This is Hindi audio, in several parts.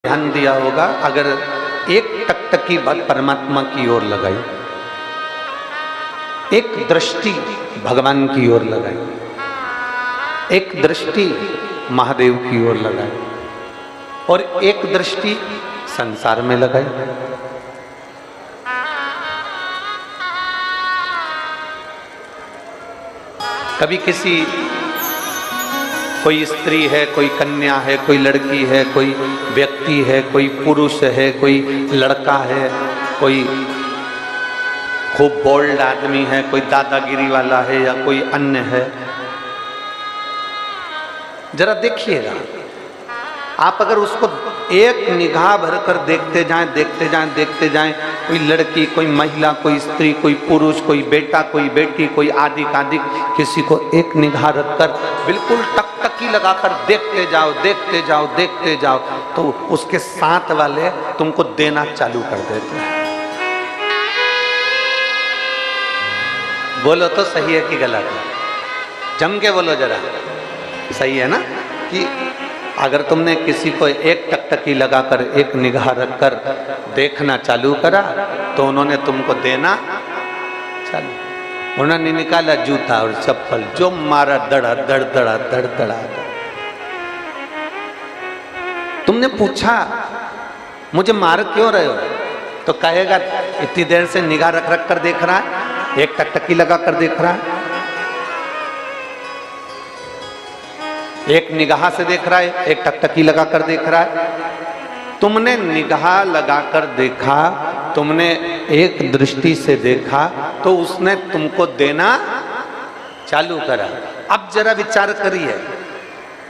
ध्यान दिया होगा, अगर एक टकटकी परमात्मा की ओर लगाई, एक दृष्टि भगवान की ओर लगाई, एक दृष्टि महादेव की ओर लगाई और एक दृष्टि संसार में लगाई, कभी किसी कोई स्त्री है, कोई कन्या है, कोई लड़की है, कोई व्यक्ति है, कोई पुरुष है, कोई लड़का है, कोई खूब बोल्ड आदमी है, कोई दादागिरी वाला है या कोई अन्य है, जरा देखिएगा आप। अगर उसको एक निगाह भरकर देखते जाएं, देखते जाएं, देखते जाएं, कोई लड़की, कोई महिला, कोई स्त्री, कोई पुरुष, कोई बेटा, कोई बेटी, कोई आदि आदि, किसी को एक निगाह रखकर बिल्कुल टकटकी लगाकर देखते जाओ, देखते जाओ, देखते जाओ, तो उसके साथ वाले तुमको देना चालू कर देते हैं। बोलो तो सही है कि गलत है? जम के बोलो जरा, सही है ना? कि अगर तुमने किसी को एक टकटकी लगाकर, एक निगाह रखकर देखना चालू करा तो उन्होंने तुमको देना चालू। उन्होंने निकाला जूता और चप्पल, जो मारा दड़ा दड़ दड़ा दड़ दड़ा। तुमने पूछा मुझे मार क्यों रहे हो, तो कहेगा इतनी देर से निगाह रख रख कर देख रहा है, एक टकटकी लगा कर देख रहा है, एक निगाह से देख रहा है, एक टकटकी लगा कर देख रहा है। तुमने निगाह लगाकर देखा, तुमने एक दृष्टि से देखा, तो उसने तुमको देना चालू करा। अब जरा विचार करिए,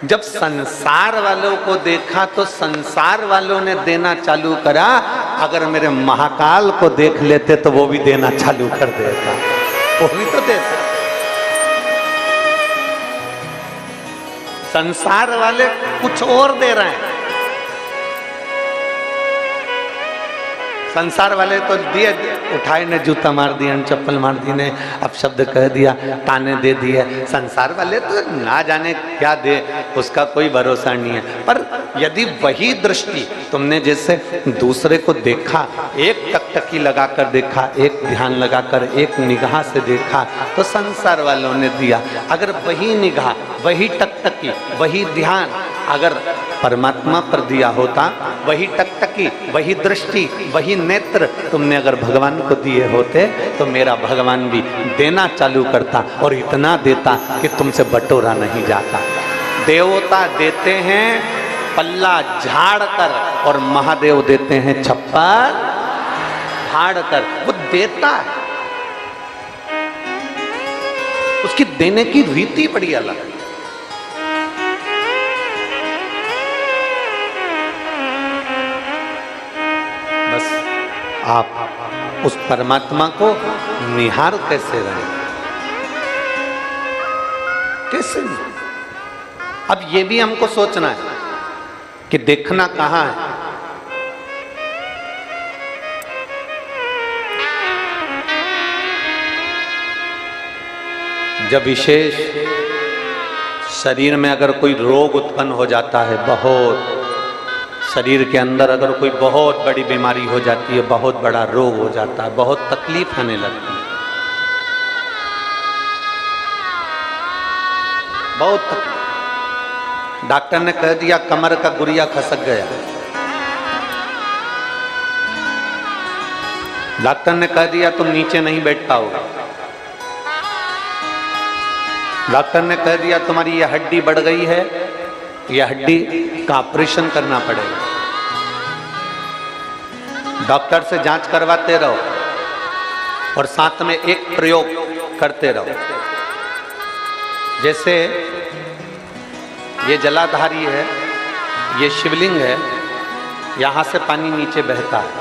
जब संसार वालों को देखा तो संसार वालों ने देना चालू करा, अगर मेरे महाकाल को देख लेते तो वो भी देना चालू कर देता, वो भी तो देता। संसार वाले कुछ और दे रहे हैं, संसार वाले तो दिए, उठाए ने जूता मार दिया, चप्पल मार दी ने, अब शब्द कह दिया, ताने दे दिए। संसार वाले तो ना जाने क्या दे, उसका कोई भरोसा नहीं है। पर यदि वही दृष्टि तुमने जैसे दूसरे को देखा, एक टकटकी लगाकर देखा, एक ध्यान लगाकर, एक निगाह से देखा, तो संसार वालों ने दिया। अगर वही निगाह, वही टकटकी, वही ध्यान अगर परमात्मा पर दिया होता, वही टकटकी, वही दृष्टि, वही नेत्र तुमने अगर भगवान को दिए होते, तो मेरा भगवान भी देना चालू करता और इतना देता कि तुमसे बटोरा नहीं जाता। देवता देते हैं पल्ला झाड़ कर और महादेव देते हैं छप्पर फाड़ कर। वो देता है, उसकी देने की रीति बड़ी अलग है। आप उस परमात्मा को निहार कैसे रहे, कैसे? अब ये भी हमको सोचना है कि देखना कहां है। जब विशेष शरीर में अगर कोई रोग उत्पन्न हो जाता है, बहुत शरीर के अंदर अगर कोई बहुत बड़ी बीमारी हो जाती है, बहुत बड़ा रोग हो जाता है, बहुत तकलीफ होने लगती है, बहुत तकलीफ। डॉक्टर ने कह दिया कमर का गुरिया खसक गया, डॉक्टर ने कह दिया तुम नीचे नहीं बैठ पाओगे, डॉक्टर ने कह दिया तुम्हारी यह हड्डी बढ़ गई है, यह हड्डी का ऑपरेशन करना पड़ेगा। डॉक्टर से जांच करवाते रहो और साथ में एक प्रयोग करते रहो। जैसे ये जलाधारी है, ये शिवलिंग है, यहां से पानी नीचे बहता है,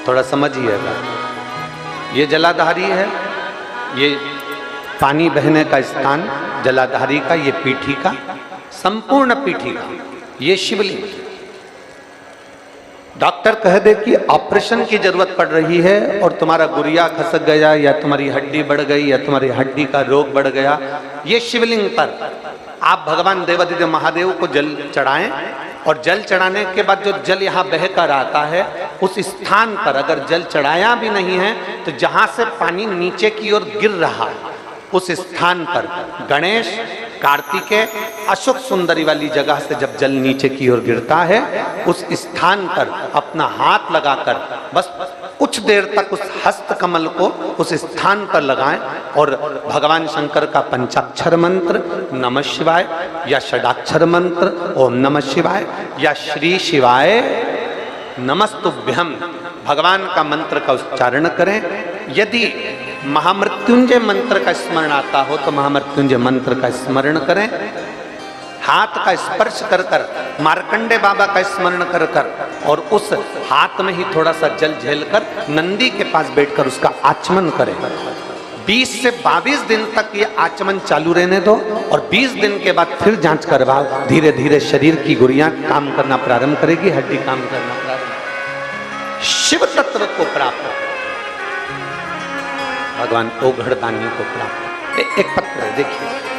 थोड़ा समझिएगा। ये जलाधारी है, ये पानी बहने का स्थान जलाधारी का, ये पीठी का, संपूर्ण पीठी का ये शिवलिंग। डॉक्टर कह दे कि ऑपरेशन की जरूरत पड़ रही है और तुम्हारा गुरिया खसक गया या तुम्हारी हड्डी बढ़ गई या तुम्हारी हड्डी का रोग बढ़ गया, ये शिवलिंग पर आप भगवान देवादिदेव महादेव को जल चढ़ाएं और जल चढ़ाने के बाद जो जल यहाँ बह कर आता है, उस स्थान पर अगर जल चढ़ाया भी नहीं है तो जहां से पानी नीचे की ओर गिर रहा है, उस स्थान पर गणेश, कार्तिकेय, अशोक सुंदरी वाली जगह से जब जल नीचे की ओर गिरता है, उस स्थान पर अपना हाथ लगाकर बस कुछ देर तक उस हस्त कमल को उस स्थान पर लगाएं और भगवान शंकर का पंचाक्षर मंत्र नमः शिवाय या षडाक्षर मंत्र ओम नमः शिवाय या श्री शिवाय नमस्तुभ्यम भगवान का मंत्र का उच्चारण करें। यदि महामृत्युंजय मंत्र का स्मरण आता हो तो महामृत्युंजय मंत्र का स्मरण करें। हाथ का स्पर्श कर कर मार्कंडे बाबा का स्मरण कर कर और उस हाथ में ही थोड़ा सा जल झेलकर नंदी के पास बैठकर उसका आचमन करें। 20 से 22 दिन तक ये आचमन चालू रहने दो और 20 दिन के बाद फिर जांच करवाओ। धीरे धीरे शरीर की गुड़ियां काम करना प्रारंभ करेगी, हड्डी काम करना प्रारंभ, शिव तत्व को प्राप्त, भगवान ओघड़दानी को प्राप्त। एक पत्र है देखिए,